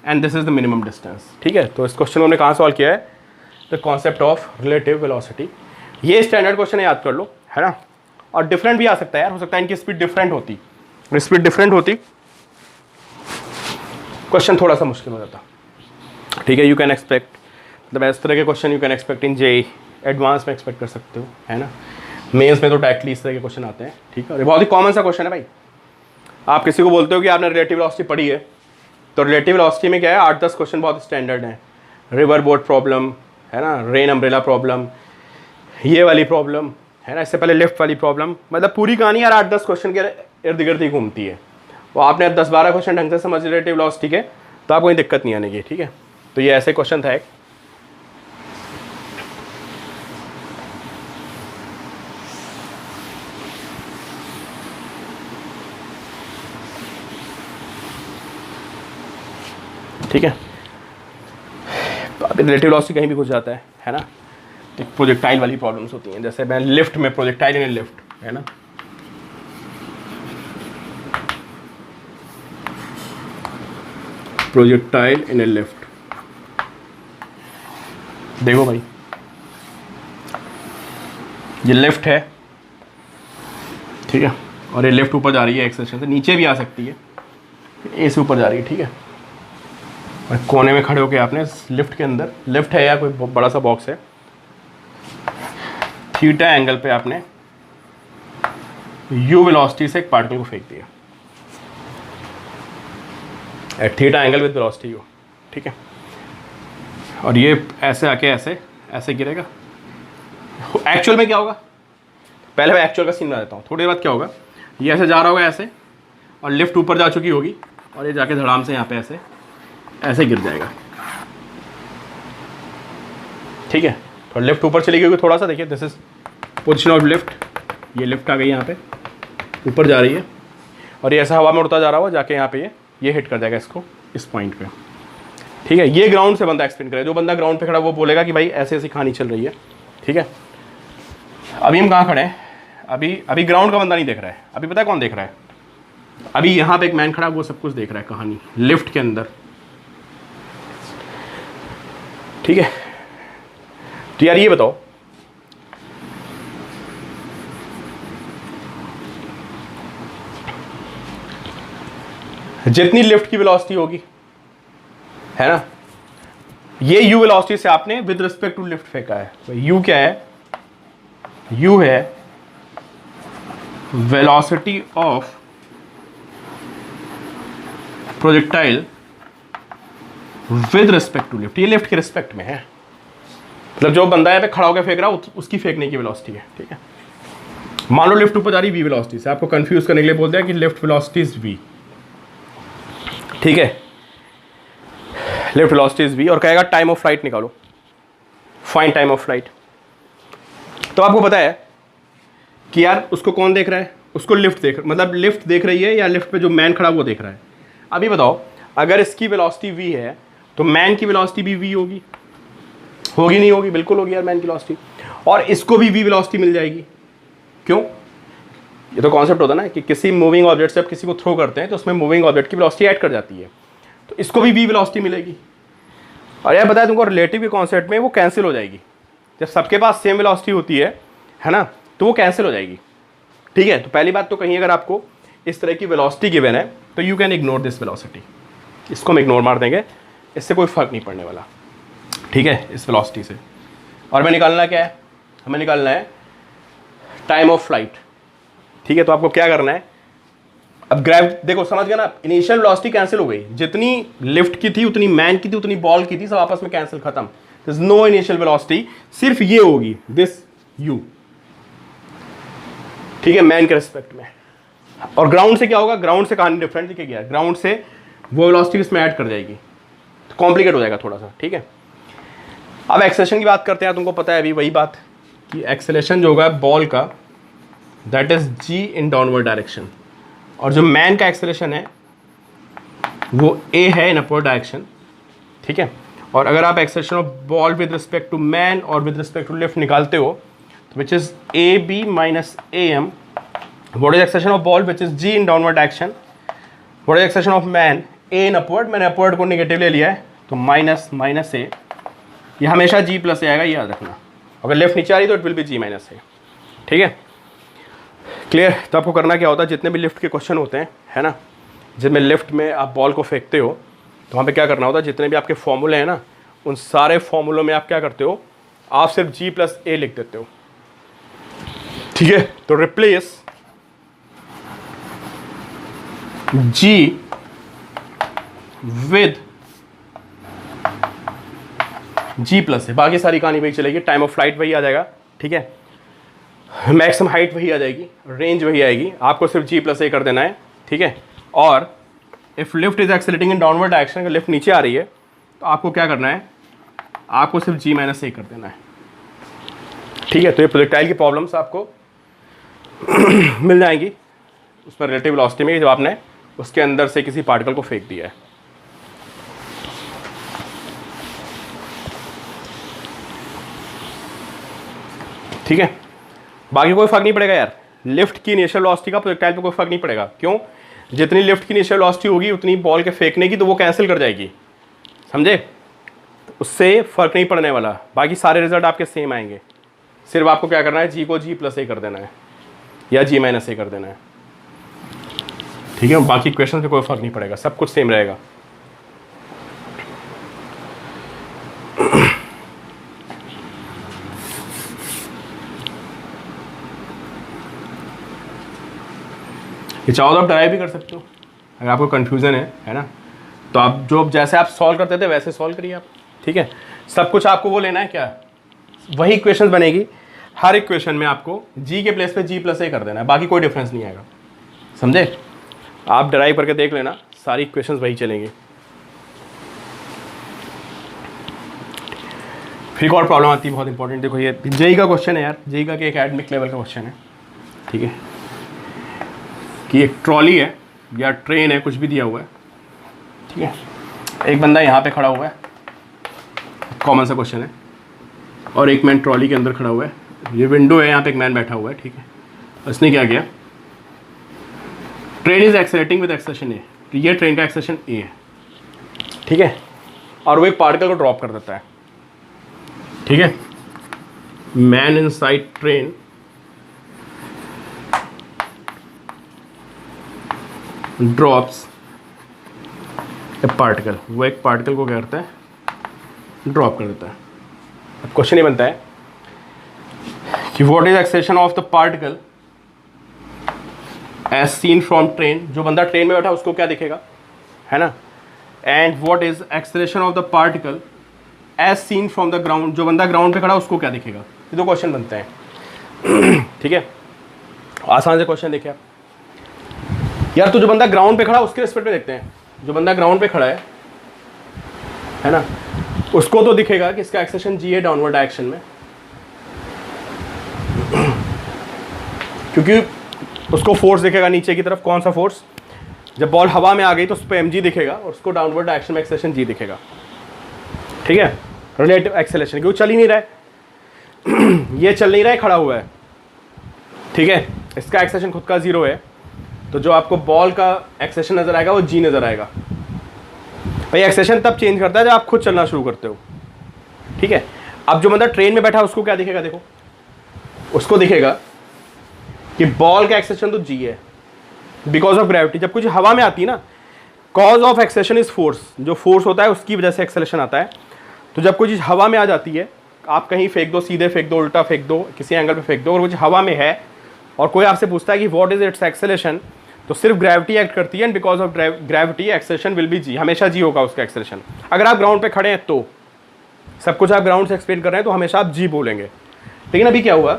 and this is the minimum distance. ठीक है, तो इस क्वेश्चन को हमने कहाँ सॉल्व किया है, the concept of relative velocity. ये स्टैंडर्ड क्वेश्चन है, याद कर लो, है ना। और डिफरेंट भी आ सकता है यार, हो सकता है इनकी स्पीड डिफरेंट होती, स्पीड डिफरेंट होती, क्वेश्चन थोड़ा सा मुश्किल हो जाता। ठीक है, यू कैन एक्सपेक्ट, मतलब इस तरह के question you can expect in JEE, advance में एक्सपेक्ट कर सकते हो, है ना। मेंस में तो डायरेक्टली इस तरह के क्वेश्चन आते हैं। ठीक है, और ये बहुत ही कॉमन सा क्वेश्चन है भाई। आप किसी को बोलते हो कि आपने रिलेटिव वेलोसिटी पढ़ी है, तो रिलेटिव वेलोसिटी में क्या है, 8-10 क्वेश्चन बहुत स्टैंडर्ड हैं। रिवर बोट प्रॉब्लम, है ना, रेन अम्ब्रेला प्रॉब्लम, ये वाली प्रॉब्लम, है ना, इससे पहले लिफ्ट वाली प्रॉब्लम, मतलब पूरी कहानी यार 8-10 क्वेश्चन के इर्द गिर्द ही घूमती है। वो आपने 10-12 क्वेश्चन ढंग से समझ रिलेटिव वेलोसिटी के, तो आपको कोई दिक्कत नहीं आने की। ठीक है, तो ये ऐसे क्वेश्चन था एक। ठीक है, तो अब रिलेटिव वेलोसिटी कहीं भी घुस जाता है ना। एक प्रोजेक्टाइल वाली प्रॉब्लम्स होती हैं, जैसे मैं लिफ्ट में, प्रोजेक्टाइल इन लिफ्ट, है ना, प्रोजेक्टाइल इन ए लिफ्ट। देखो भाई, ये लिफ्ट है, ठीक है, और ये लिफ्ट ऊपर जा रही है एक्स एक्सेस से, नीचे भी आ सकती है, ए से ऊपर जा रही है। ठीक है, और कोने में खड़े होकर आपने लिफ्ट के अंदर, लिफ्ट है या कोई बड़ा सा बॉक्स है, थीटा एंगल पे आपने u वेलोसिटी से एक पार्टिकल को फेंक दिया at theta angle with velocity u। ठीक है, और ये ऐसे आके ऐसे ऐसे गिरेगा। एक्चुअल में क्या होगा, पहले मैं एक्चुअल का सीन बता देता हूँ। थोड़ी देर बाद क्या होगा, ये ऐसे जा रहा होगा ऐसे, और लिफ्ट ऊपर जा चुकी होगी, और ये जाके धड़ाम से यहाँ पे ऐसे ऐसे गिर जाएगा। ठीक है, तो लिफ्ट ऊपर चली गई थोड़ा सा, देखिए this is position of lift, ये लिफ्ट आ गई यहाँ पे, ऊपर जा रही है, और ये ऐसा हवा में उड़ता जा रहा होगा, जाके यहाँ पे ये हिट कर जाएगा इसको, इस पॉइंट पे। ठीक है, ये ग्राउंड से बंदा एक्सप्लेन करे, जो बंदा ग्राउंड पे खड़ा वो बोलेगा कि भाई ऐसे ऐसी कहानी चल रही है। ठीक है, अभी हम कहाँ खड़े हैं, अभी ग्राउंड का बंदा नहीं देख रहा है, अभी पता है कौन देख रहा है, अभी यहाँ पे एक मैन खड़ा, वो सब कुछ देख रहा है कहानी लिफ्ट के अंदर। ठीक है, तो यार ये बताओ, जितनी लिफ्ट की वेलोसिटी होगी, है ना, ये u वेलोसिटी से आपने विद रिस्पेक्ट टू लिफ्ट फेंका है, तो u क्या है, u है velocity of projectile with respect to lift. ये लिफ्ट के रिस्पेक्ट में है, मतलब जो बंदा यहाँ पे खड़ा होकर फेंक रहा है उसकी फेंकने की वेलोसिटी है। ठीक है, मान लो लिफ्ट ऊपर जा रही v वेलोसिटी से, आपको कंफ्यूज करने के लिए बोलते हैं कि लिफ्ट वेलोसिटी इज v। ठीक है, लिफ्ट वेलोसिटी इज v, और कहेगा टाइम ऑफ फ्लाइट निकालो, फाइंड टाइम ऑफ फ्लाइट। तो आपको पता है कि यार उसको कौन देख रहा है, उसको लिफ्ट मतलब लिफ्ट देख रही है, या लिफ्ट पे जो मैन खड़ा वो देख रहा है। अभी बताओ, अगर इसकी वेलोसिटी v है तो मैन की वेलोसिटी भी v होगी, होगी नहीं होगी, बिल्कुल होगी यार मैन की वेलोसिटी, और इसको भी v वेलोसिटी मिल जाएगी। क्यों, ये तो कॉन्सेप्ट होता है ना कि किसी मूविंग ऑब्जेक्ट से आप किसी को थ्रो करते हैं तो उसमें मूविंग ऑब्जेक्ट की वेलोसिटी ऐड कर जाती है, तो इसको भी v वेलोसिटी मिलेगी। और यार बताया तुमको रिलेटिव के कॉन्सेप्ट में वो कैंसिल हो जाएगी, जब सबके पास सेम वेलोसिटी होती है ना, तो वो कैंसिल हो जाएगी। ठीक है, तो पहली बात तो कहीं अगर आपको इस तरह की वेलोसिटी गिवन है तो you can ignore this velocity, इसको हम इग्नोर मार देंगे, इससे कोई फर्क नहीं पड़ने वाला। ठीक है, इस वेलोसिटी से। और हमें निकालना क्या है, हमें निकालना है टाइम ऑफ फ्लाइट। ठीक है, तो आपको क्या करना है, अब देखो समझ गया ना, इनिशियल वेलोसिटी कैंसिल हो गई, जितनी लिफ्ट की थी उतनी मैन की थी उतनी बॉल की थी, सब आपस में कैंसिल, खत्म। There is no initial velocity, सिर्फ ये होगी दिस u। ठीक है, मैन के रिस्पेक्ट में। और ग्राउंड से क्या होगा, ग्राउंड से कहानी डिफरेंट दिखेगी यार, ग्राउंड से वो वेलोसिटी इसमें ऐड कर जाएगी, तो कॉम्प्लिकेट हो जाएगा थोड़ा सा। ठीक है, अब एक्सेलेरेशन की बात करते हैं। तुमको पता है अभी वही बात कि एक्सेलेरेशन जो होगा बॉल का that is g in downward direction, और जो मैन का एक्सेलेरेशन है वो a है इन अपवर्ड डायरेक्शन। ठीक है, और अगर आप acceleration of ball with respect to man और विद रिस्पेक्ट टू लिफ्ट निकालते हो तो which is ab minus am, what is acceleration of ball which is g in downward direction, what is acceleration of man a in upward, मैंने upward को negative ले लिया है तो माइनस माइनस a, ये हमेशा g प्लस आएगा, ये याद रखना। अगर लेफ्ट नीचे आ रही तो it will be g minus a। ठीक है, क्लियर। तो आपको करना क्या होता है, जितने भी लिफ्ट के क्वेश्चन होते हैं है ना, जिनमें लिफ्ट में आप बॉल को फेंकते हो तो वहाँ पे क्या करना होता है, जितने भी आपके फॉर्मूले हैं ना, उन सारे फॉर्मूलों में आप क्या करते हो, आप सिर्फ g प्लस a लिख देते हो। ठीक है, तो replace g with g plus a, बाकी सारी कहानी वही चलेगी, टाइम ऑफ फ्लाइट वही आ जाएगा। ठीक है, मैक्सिमम हाइट वही आ जाएगी, रेंज वही आएगी, आपको सिर्फ g प्लस a कर देना है। ठीक है, और if lift is accelerating in downward direction, अगर लिफ्ट नीचे आ रही है तो आपको क्या करना है, आपको सिर्फ g माइनस a कर देना है। ठीक है, तो ये प्रोजेक्टाइल की प्रॉब्लम्स आपको मिल जाएंगी उसमें रिलेटिव वेलोसिटी में, जब आपने उसके अंदर से किसी पार्टिकल को फेंक दिया है। ठीक है, बाकी कोई फर्क नहीं पड़ेगा यार, लिफ्ट की इनिशियल वेलोसिटी का प्रोजेक्टाइल पे कोई फर्क नहीं पड़ेगा। क्यों, जितनी लिफ्ट की इनिशियल वेलोसिटी होगी उतनी बॉल के फेंकने की, तो वो कैंसिल कर जाएगी, समझे, तो उससे फर्क नहीं पड़ने वाला, बाकी सारे रिजल्ट आपके सेम आएंगे। सिर्फ आपको क्या करना है, g को g प्लस a कर देना है या g माइनस a कर देना है। ठीक है, बाकी क्वेश्चन पे कोई फर्क नहीं पड़ेगा, सब कुछ सेम रहेगा। ये चाहो तो आप ड्राइव भी कर सकते हो, अगर आपको कन्फ्यूज़न है ना, तो आप जो जैसे आप सॉल्व करते थे वैसे सॉल्व करिए आप। ठीक है, सब कुछ आपको वो लेना है, क्या वही इक्वेशन बनेगी, हर इक्वेशन में आपको g के प्लेस पे g प्लस a कर देना है, बाकी कोई डिफरेंस नहीं आएगा, समझे। आप ड्राइव करके देख लेना, सारी इक्वेशंस वही चलेंगी। फिर एक और प्रॉब्लम आती है बहुत इंपॉर्टेंट, देखो ये जेई का क्वेश्चन है यार, जेई का कि एक एकेडमिक लेवल का क्वेश्चन है। ठीक है, कि एक ट्रॉली है या ट्रेन है, कुछ भी दिया हुआ है। ठीक है, एक बंदा यहाँ पे खड़ा हुआ है, कॉमन सा क्वेश्चन है, और एक मैन ट्रॉली के अंदर खड़ा हुआ है, ये विंडो है, यहाँ पे एक मैन बैठा हुआ है। ठीक है, उसने क्या किया, train is एक्सेलेरेटिंग with acceleration A, तो ये ट्रेन का एक्सेलेरेशन ए है। ठीक है, और वो एक पार्टिकल को ड्रॉप कर देता है। ठीक है, मैन इनसाइड ट्रेन ड्रॉप्स ए पार्टिकल, वो एक पार्टिकल को क्या करता है, ड्रॉप कर देता है। अब क्वेश्चन ये बनता है कि what is acceleration of the particle as seen from train, जो बंदा ट्रेन में बैठा उसको क्या दिखेगा, है ना, and what is acceleration of the particle as seen from the ground, जो बंदा ग्राउंड पे खड़ा उसको क्या दिखेगा। ये दो क्वेश्चन बनते हैं। ठीक है, आसान से क्वेश्चन देखिए आप यार, तो जो बंदा ग्राउंड पे खड़ा उसके रिस्पेक्ट में देखते हैं, जो बंदा ग्राउंड पे खड़ा है ना, उसको तो दिखेगा कि इसका एक्सेलेरेशन g है डाउनवर्ड डायरेक्शन में, क्योंकि उसको फोर्स दिखेगा नीचे की तरफ। कौन सा फोर्स, जब बॉल हवा में आ गई तो उस पर mg दिखेगा और उसको डाउनवर्ड डायरेक्शन में एक्सेलेरेशन g दिखेगा। ठीक है, रिलेटिव एक्सेलेरेशन, क्योंकि चल ही नहीं रहा है ये चल नहीं रहा है, खड़ा हुआ है। ठीक है, इसका एक्सेलेरेशन खुद का 0 है, तो जो आपको बॉल का एक्सेलेरेशन नज़र आएगा वो g नज़र आएगा। भाई एक्सेलेरेशन तब चेंज करता है जब आप खुद चलना शुरू करते हो, ठीक है। अब जो बंदा ट्रेन में बैठा है उसको क्या दिखेगा, देखो उसको दिखेगा कि बॉल का एक्सेलेरेशन तो g है बिकॉज ऑफ ग्रेविटी। जब कुछ हवा में आती है ना, cause of acceleration is force, जो फोर्स होता है उसकी वजह से एक्सेलेरेशन आता है। तो जब कोई चीज़ हवा में आ जाती है, आप कहीं फेंक दो, सीधे फेंक दो, उल्टा फेंक दो, किसी एंगल पे फेंक दो, और कुछ हवा में है और कोई आपसे पूछता है कि व्हाट इज इट्स एक्सेलेरेशन, तो सिर्फ ग्रेविटी एक्ट करती है, and because of gravity acceleration will be g, हमेशा g होगा उसका एक्सेलेरेशन। अगर आप ग्राउंड पे खड़े हैं तो सब कुछ आप ग्राउंड से एक्सप्लेन कर रहे हैं तो हमेशा आप g बोलेंगे। लेकिन अभी क्या हुआ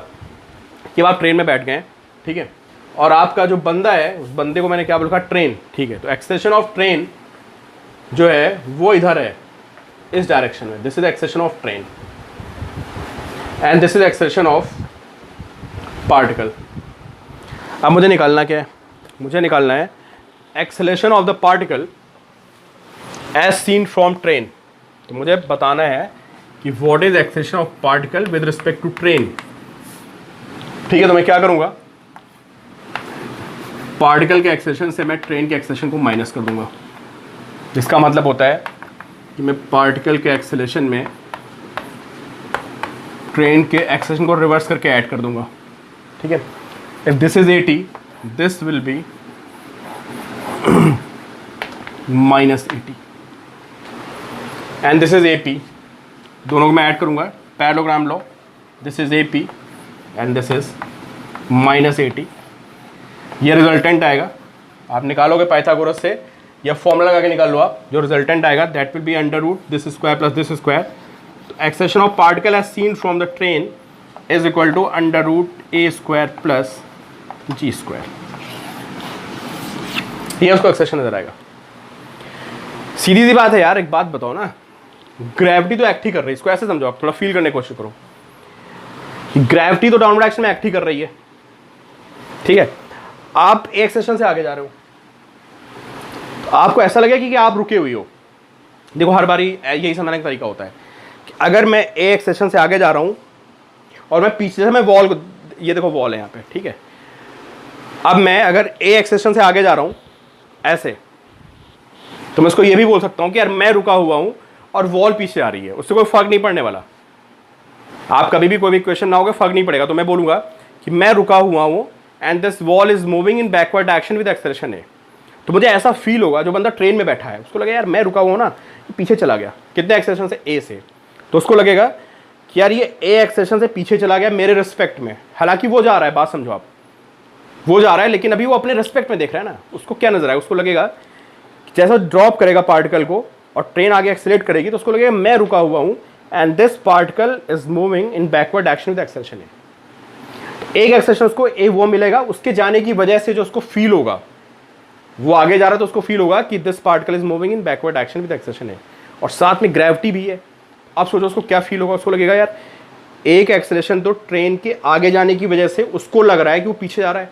कि आप ट्रेन में बैठ गए, ठीक है, और आपका जो बंदा है उस बंदे को मैंने क्या बोला, ट्रेन, ठीक है। तो एक्सेलेरेशन ऑफ ट्रेन जो है वो इधर है, इस डायरेक्शन में, this is acceleration of train and this is acceleration of particle. अब मुझे निकालना क्या है, मुझे निकालना है acceleration of the particle as seen from train. तो मुझे बताना है कि what is acceleration of particle with respect to train, ठीक है। तो मैं क्या करूंगा, पार्टिकल के एक्सेलेरेशन से मैं ट्रेन के एक्सेलेरेशन को माइनस कर दूंगा। इसका मतलब होता है कि मैं पार्टिकल के एक्सेलेरेशन में ट्रेन के एक्सेलेरेशन को रिवर्स करके ऐड कर दूंगा, ठीक है। If this is 80, this will be -80 and this is AP। दोनों को मैं ऐड करूंगा, parallelogram low, this is AP and this is -80। ये रिजल्टेंट आएगा, आप निकालोगे पाइथागोरस से या फॉर्मूला लगा के निकाल लो आप, जो रिजल्टेंट आएगा that will be under root this square plus this square. तो acceleration of particle as seen from the train is equal to under root a square plus g square. ये उसको एक्सेलेरेशन नजर आएगा। सीधी सी बात है यार, एक बात बताओ ना, ग्रेविटी तो एक्ट ही कर रही है, इसको ऐसे समझो, आप थोड़ा फील करने की कोशिश करो, ग्रेविटी तो डाउनवर्ड एक्शन में एक्ट ही कर रही है, ठीक है। आप एक एक्सेलेरेशन से आगे जा रहे हो, तो आपको ऐसा लगेगा कि आप रुके हुए हो। देखो हर बारी यही समझने का तरीका होता है कि अगर मैं एक एक्सेलेरेशन से आगे जा रहा हूं और मैं पीछे से मैं वॉल को, ये देखो वॉल है यहाँ पे, ठीक है। अब मैं अगर एक एक्सेलेरेशन से आगे जा रहा हूं ऐसे, तो मैं इसको ये भी बोल सकता हूं कि यार मैं रुका हुआ हूं और वॉल पीछे आ रही है, उससे कोई फर्क नहीं पड़ने वाला। आप कभी भी कोई भी क्वेश्चन ना होगा, फर्क नहीं पड़ेगा। तो मैं बोलूंगा कि मैं रुका हुआ हूं and this wall is moving in backward direction with acceleration A. तो मुझे ऐसा फील होगा, जो बंदा ट्रेन में बैठा है उसको लगेगा यार मैं रुका हुआ हूं ना, पीछे चला गया, कितने एक्सेलेरेशन से, A से, तो उसको लगेगा कि यार ये A एक्सेलेरेशन से पीछे चला गया मेरे रिस्पेक्ट में। हालांकि वो जा रहा है, बात समझो आप, वो जा रहा है लेकिन अभी वो अपने रिस्पेक्ट में देख रहा है ना, उसको क्या नजर आएगा, उसको लगेगा कि जैसा ड्रॉप करेगा पार्टिकल को और ट्रेन आगे एक्सेलेरेट करेगी तो उसको लगेगा मैं रुका हुआ हूं and this particle is moving in backward direction with acceleration a. एक एक्सेलेरेशन उसको ए वो मिलेगा, उसके जाने की वजह से जो उसको फील होगा, वो आगे जा रहा है तो उसको फील होगा कि this particle is moving in backward direction with acceleration a, और साथ में ग्रेविटी भी है। आप सोचो उसको क्या फील होगा, उसको लगेगा यार एक एक्सेलेरेशन तो ट्रेन के आगे जाने की वजह से उसको लग रहा है कि वो पीछे जा रहा है,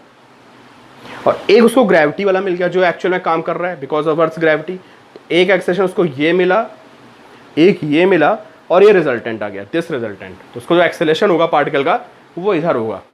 और एक उसको ग्रेविटी वाला मिल गया जो एक्चुअल में काम कर रहा है बिकॉज ऑफ अर्थ ग्रेविटी। एक एक्सेलेरेशन उसको ये मिला, एक ये मिला, और ये रिजल्टेंट आ गया, दिस रिजल्टेंट। तो उसको जो एक्सेलेरेशन होगा पार्टिकल का वो इधर होगा।